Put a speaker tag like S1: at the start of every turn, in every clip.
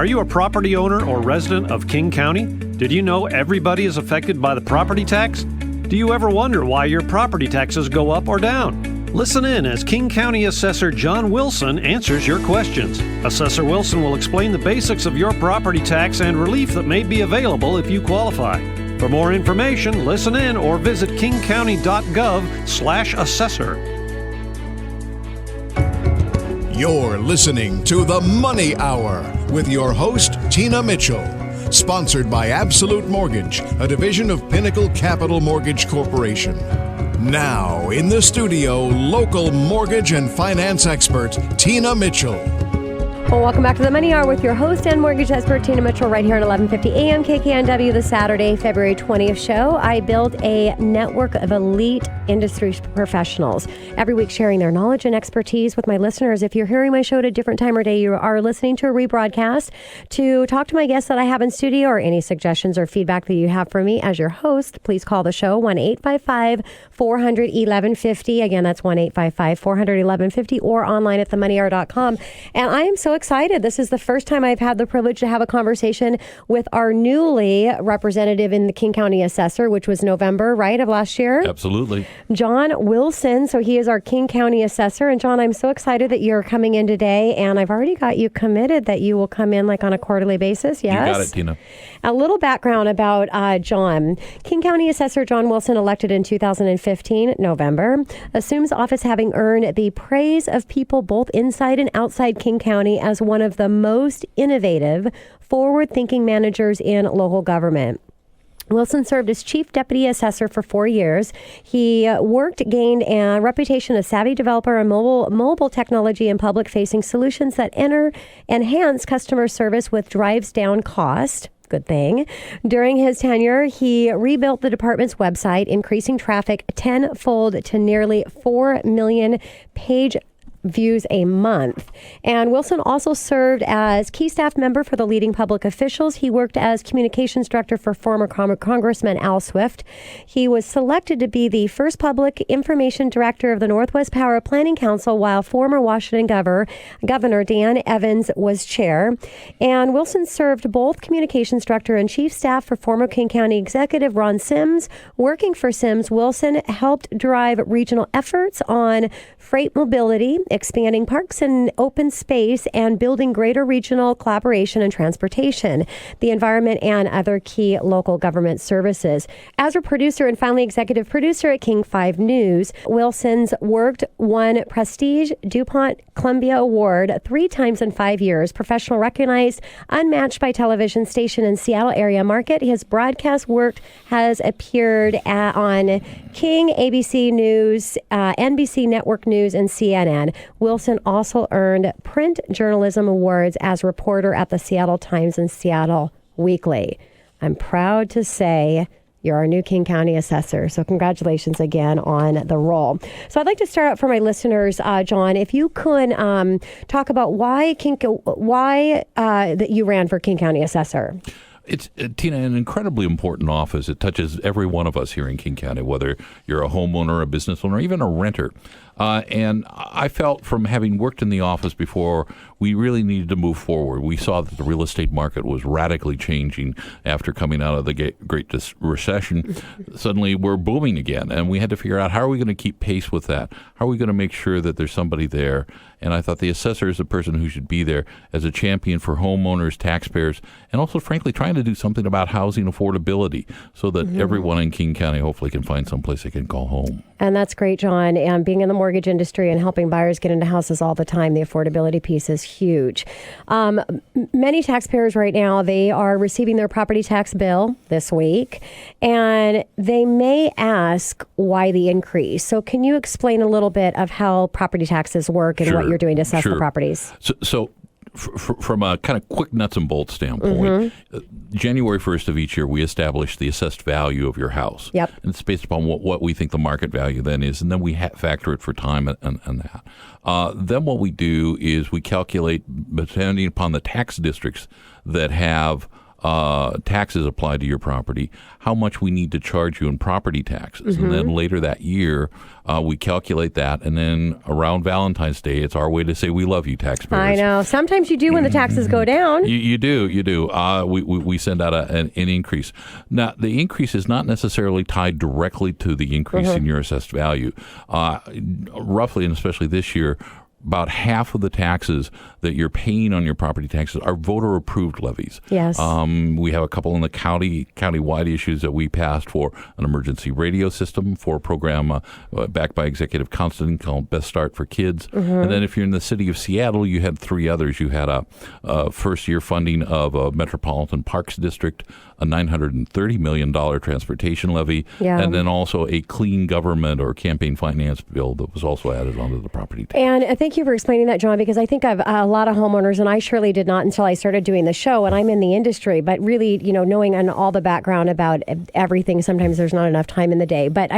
S1: Are you a property owner or resident of King County? Did you know everybody is affected by the property tax? Do you ever wonder why your property taxes go up or down? Listen in as King County Assessor John Wilson answers your questions. Assessor Wilson will explain the basics of your property tax and relief that may be available if you qualify. For more information, listen in or visit kingcounty.gov/assessor.
S2: You're listening to The Money Hour with your host, Tina Mitchell. Sponsored by Absolute Mortgage, a division of Pinnacle Capital Mortgage Corporation. Now, in the studio, local mortgage and finance expert, Tina Mitchell.
S3: Well, welcome back to the Money Hour with your host and mortgage expert, Tina Mitchell, right here at 1150 AM KKNW, the Saturday, February 20th show. I built a network of elite industry professionals, every week sharing their knowledge and expertise with my listeners. If you're hearing my show at a different time or day, you are listening to a rebroadcast. To talk to my guests that I have in studio or any suggestions or feedback that you have for me as your host, please call the show 1-855-400-1150. Again, that's 1-855-400-1150 or online at themoneyhour.com. And I am so excited. This is the first time I've had the privilege to have a conversation with our newly representative in the King County Assessor, which was November, right, of last year?
S4: Absolutely.
S3: John Wilson. So he is our King County Assessor. And John, I'm so excited that you're coming in today. And I've already got you committed that you will come in like on a quarterly basis. Yes?
S4: You got it, Tina.
S3: A little background about John. King County Assessor John Wilson, elected in 2015, November, assumes office having earned the praise of people both inside and outside King County as one of the most innovative, forward-thinking managers in local government. Wilson served as Chief Deputy Assessor for 4 years. He gained a reputation of savvy developer of mobile technology and public-facing solutions that enhance customer service with drives down cost. Good thing. During his tenure, he rebuilt the department's website, increasing traffic tenfold to nearly 4 million page views a month. And Wilson also served as key staff member for the leading public officials. He worked as communications director for former Congressman Al Swift. He was selected to be the first public information director of the Northwest Power Planning Council while former Washington Governor Dan Evans was chair. And Wilson served both communications director and chief staff for former King County executive Ron Sims. Working for Sims, Wilson helped drive regional efforts on freight mobility, expanding parks and open space, and building greater regional collaboration and transportation, the environment, and other key local government services. As a producer and finally executive producer at King 5 News, Wilson's work won Prestige DuPont Columbia Award 3 times in 5 years, professional recognized, unmatched by television station in Seattle area market. His broadcast work has appeared on King, ABC News, NBC Network News, and CNN. Wilson also earned Print Journalism Awards as reporter at the Seattle Times and Seattle Weekly. I'm proud to say you're our new King County Assessor. So congratulations again on the role. So I'd like to start out for my listeners, John, if you could talk about why that you ran for King County Assessor.
S4: It's, Tina, an incredibly important office. It touches every one of us here in King County, whether you're a homeowner, a business owner, even a renter. And I felt, from having worked in the office before, we really needed to move forward. We saw that the real estate market was radically changing after coming out of the Great Recession. Suddenly, we're booming again, and we had to figure out, how are we going to keep pace with that? How are we going to make sure that there's somebody there? And I thought the assessor is the person who should be there as a champion for homeowners, taxpayers, and also, frankly, trying to do something about housing affordability so that everyone in King County hopefully can find someplace they can call home.
S3: And that's great, John. And being in the mortgage industry and helping buyers get into houses all the time, the affordability piece is huge. Many taxpayers right now, they are receiving their property tax bill this week, and they may ask why the increase. So can you explain a little bit of how property taxes work and what you're doing to assess the properties?
S4: So from a kind of quick nuts and bolts standpoint, January 1st of each year, we establish the assessed value of your house. Yep. And it's based upon what we think the market value then is, and then we factor it for time and that. Then what we do is we calculate, depending upon the tax districts that have taxes applied to your property, how much we need to charge you in property taxes. And then later that year, we calculate that. And then around Valentine's Day, it's our way to say we love you, taxpayers.
S3: I know. Sometimes you do when the taxes go down.
S4: You do. We send out an increase. Now, the increase is not necessarily tied directly to the increase in your assessed value. Roughly, and especially this year, about half of the taxes that you're paying on your property taxes are voter-approved levies.
S3: Yes.
S4: We have a couple in the county-wide issues that we passed for an emergency radio system for a program backed by Executive Constantine called Best Start for Kids. And then if you're in the city of Seattle, you had three others. You had a first-year funding of a Metropolitan Parks District, a $930 million transportation levy, and then also a clean government or campaign finance bill that was also added onto the property tax.
S3: And thank you for explaining that, John, because I think I've a lot of homeowners, and I surely did not until I started doing the show, and I'm in the industry, but really, knowing and all the background about everything, sometimes there's not enough time in the day. But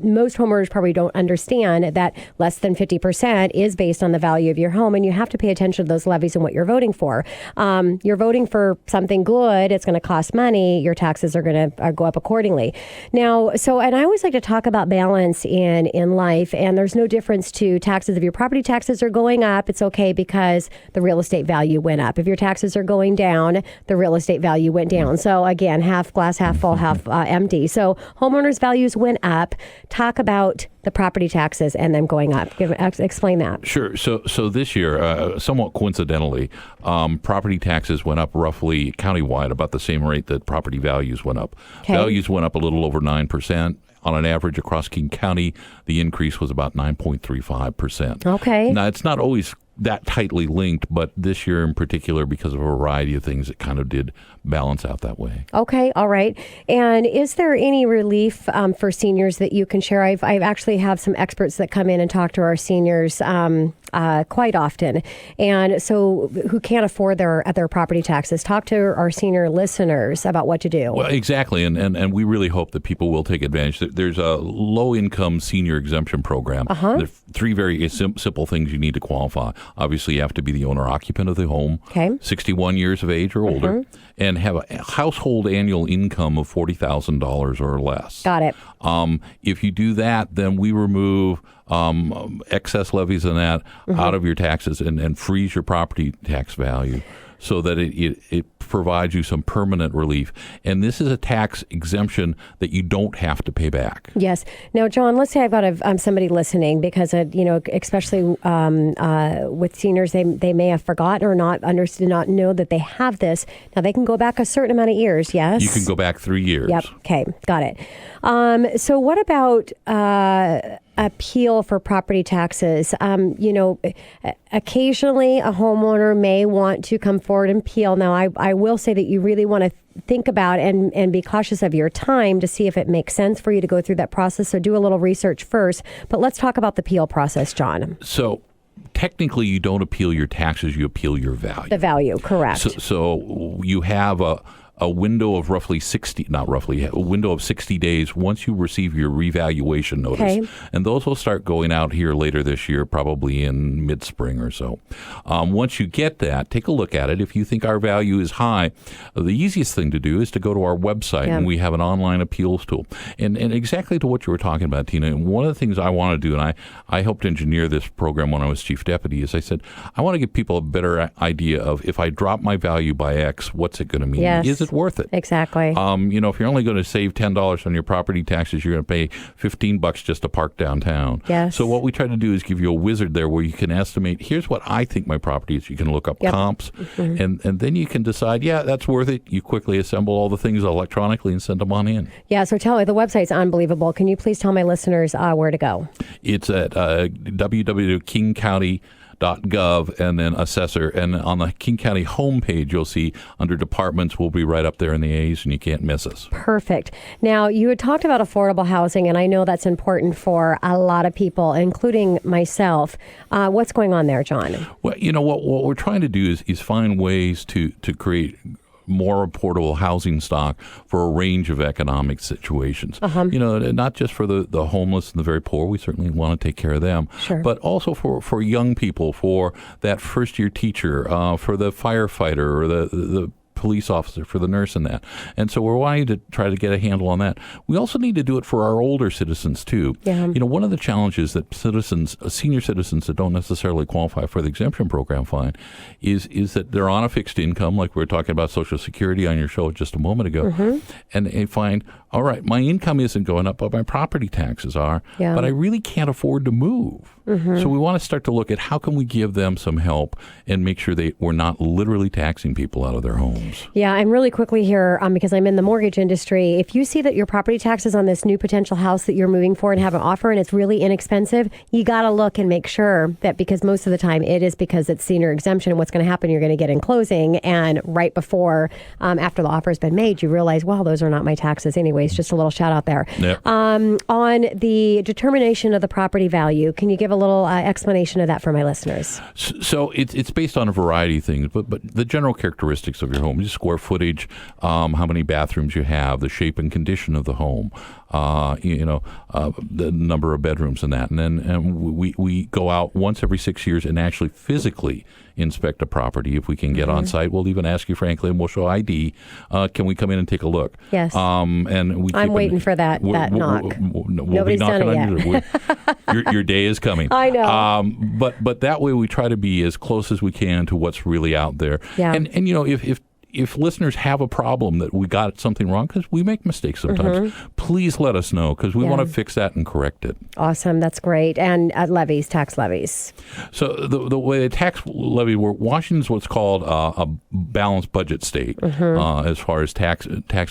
S3: most homeowners probably don't understand that less than 50% is based on the value of your home, and you have to pay attention to those levies and what you're voting for. You're voting for something good, it's going to cost money, your taxes are going to go up accordingly. Now, and I always like to talk about balance in life, and there's no difference to taxes. If your property taxes are going up, it's okay because the real estate value went up. If your taxes are going down, the real estate value went down. So again, half glass, half full, half empty. So homeowners' values went up. Talk about the property taxes and them going up. Explain that.
S4: Sure. So this year, somewhat coincidentally, property taxes went up roughly countywide about the same rate that property values went up.
S3: Okay.
S4: Values went up a little over 9%. On an average across King County, the increase was about 9.35%.
S3: Okay.
S4: Now, it's not always that tightly linked, but this year in particular, because of a variety of things, it kind of did balance out that way.
S3: Okay, all right. And is there any relief for seniors that you can share? I've actually have some experts that come in and talk to our seniors quite often, and so who can't afford their property taxes. Talk to our senior listeners about what to do.
S4: Well, exactly, and we really hope that people will take advantage. There's a low-income senior exemption program. There are three very simple things you need to qualify. Obviously, you have to be the owner-occupant of the home, 61 years of age or older, and have a household annual income of $40,000 or less.
S3: Got it.
S4: If you do that, then we remove excess levies and that out of your taxes and freeze your property tax value so that it provides you some permanent relief. And this is a tax exemption that you don't have to pay back.
S3: Yes. Now, John, let's say I've got somebody listening because, especially with seniors, they may have forgotten or not know that they have this. Now, they can go back a certain amount of years, yes?
S4: You can go back 3 years.
S3: Yep. Okay. Got it. So what about appeal for property taxes? Occasionally a homeowner may want to come forward and appeal. Now, I will say that you really want to think about and be cautious of your time to see if it makes sense for you to go through that process. So do a little research first. But let's talk about the appeal process, John.
S4: So technically, you don't appeal your taxes, you appeal your value.
S3: The value, correct.
S4: So you have a window of a window of 60 days once you receive your revaluation notice.
S3: Okay.
S4: And those will start going out here later this year, probably in mid-spring or so. Once you get that, take a look at it. If you think our value is high, the easiest thing to do is to go to our website, and we have an online appeals tool. And exactly to what you were talking about, Tina, and one of the things I want to do, and I helped engineer this program when I was chief deputy, is I said, I want to give people a better idea of if I drop my value by X, what's it going to mean?
S3: Yes.
S4: Is it worth it?
S3: Exactly.
S4: If you're only going to save $10 on your property taxes, you're going to pay $15 just to park downtown.
S3: Yes.
S4: So what we try to do is give you a wizard there where you can estimate, here's what I think my property is. You can look up comps, and then you can decide, that's worth it. You quickly assemble all the things electronically and send them on in. Yeah,
S3: so tell me, the website's unbelievable. Can you please tell my listeners where to go?
S4: It's at www.kingcounty.gov and then assessor. And on the King County homepage, you'll see under departments, we'll be right up there in the A's, and you can't miss us.
S3: Perfect. Now, you had talked about affordable housing, and I know that's important for a lot of people, including myself. What's going on there, John?
S4: Well, what we're trying to do is find ways to create more affordable housing stock for a range of economic situations. Not just for the homeless and the very poor. We certainly want to take care of them.
S3: Sure.
S4: But also for young people, for that first-year teacher, for the firefighter or the police officer, for the nurse and that. And so we're wanting to try to get a handle on that. We also need to do it for our older citizens too.
S3: Yeah.
S4: One of the challenges that senior citizens that don't necessarily qualify for the exemption program find is that they're on a fixed income, like we were talking about Social Security on your show just a moment ago, and they find, all right, my income isn't going up, but my property taxes are, but I really can't afford to move. So we want to start to look at how can we give them some help and make sure we're not literally taxing people out of their homes.
S3: Yeah, and really quickly here, because I'm in the mortgage industry, if you see that your property taxes on this new potential house that you're moving for and have an offer and it's really inexpensive, you got to look and make sure that, because most of the time it is because it's senior exemption, what's going to happen, you're going to get in closing, and right before, after the offer has been made, you realize, wow, those are not my taxes anyways. Just a little shout out there.
S4: Yep.
S3: On the determination of the property value, can you give a little explanation of that for my listeners?
S4: So it's based on a variety of things, but the general characteristics of your home, just square footage, how many bathrooms you have, the shape and condition of the home, the number of bedrooms and that. And then we go out once every 6 years and actually physically inspect a property. If we can get on site, we'll even ask you frankly, and we'll show ID. Can we come in and take a look?
S3: Yes.
S4: And
S3: I'm waiting for that knock.
S4: We'll
S3: Nobody's
S4: be knocking
S3: done it
S4: on your day is coming.
S3: I know.
S4: But that way we try to be as close as we can to what's really out there.
S3: Yeah.
S4: And if listeners have a problem that we got something wrong, because we make mistakes sometimes, please let us know, because we want to fix that and correct it.
S3: Awesome. That's great. And levies, tax levies.
S4: So the way the tax levy works, Washington's what's called a balanced budget state as far as tax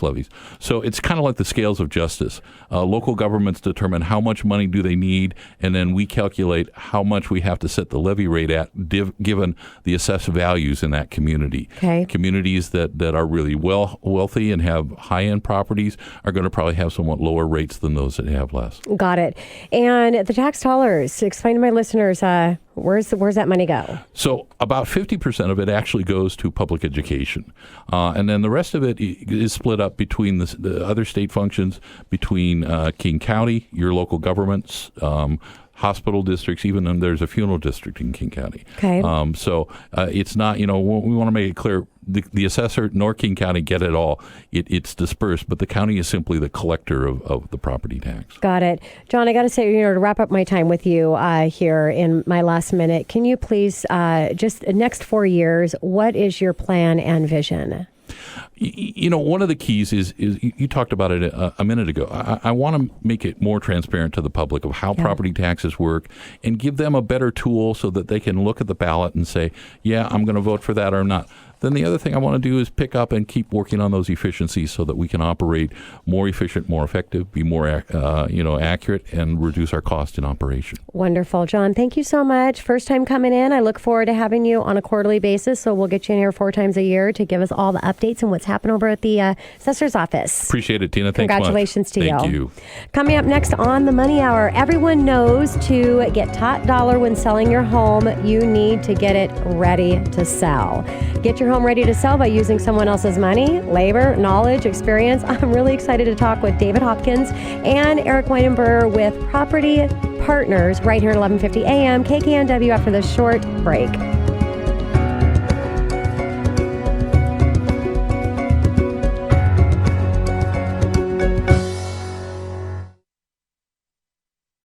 S4: levies. So it's kind of like the scales of justice. Local governments determine how much money do they need, and then we calculate how much we have to set the levy rate at, given the assessed values in that community.
S3: Okay.
S4: Communities that are really wealthy and have high-end properties are going to probably have somewhat lower rates than those that have less.
S3: Got it. And the tax dollars, explain to my listeners, where's that money go?
S4: So about 50% of it actually goes to public education. And then the rest of it is split up between the other state functions, between King County, your local governments, hospital districts, even then there's a funeral district in King County. Okay. So it's not, we want to make it clear, the assessor nor King County get it all. It's dispersed, but the county is simply the collector of the property tax.
S3: Got it. John, I got to say, to wrap up my time with you here in my last minute, can you please, just next 4 years, what is your plan and vision?
S4: One of the keys is you talked about it a minute ago. I want to make it more transparent to the public of how property taxes work and give them a better tool so that they can look at the ballot and say, yeah, I'm going to vote for that or not. Then the other thing I want to do is pick up and keep working on those efficiencies so that we can operate more efficient, more effective, be more accurate, and reduce our cost in operation.
S3: Wonderful. John, thank you so much. First time coming in. I look forward to having you on a quarterly basis, so we'll get you in here 4 times a year to give us all the updates and what's happened over at the assessor's office.
S4: Appreciate it, Tina. Thanks
S3: Congratulations
S4: much.
S3: to you.
S4: Thank you.
S3: Coming up next on the Money Hour, everyone knows to get top dollar when selling your home, you need to get it ready to sell. Get your home ready to sell by using someone else's money, labor, knowledge, experience. I'm really excited to talk with David Hopkins and Eric Weinenberger with Property Partners right here at 1150 AM KKNW after this short break.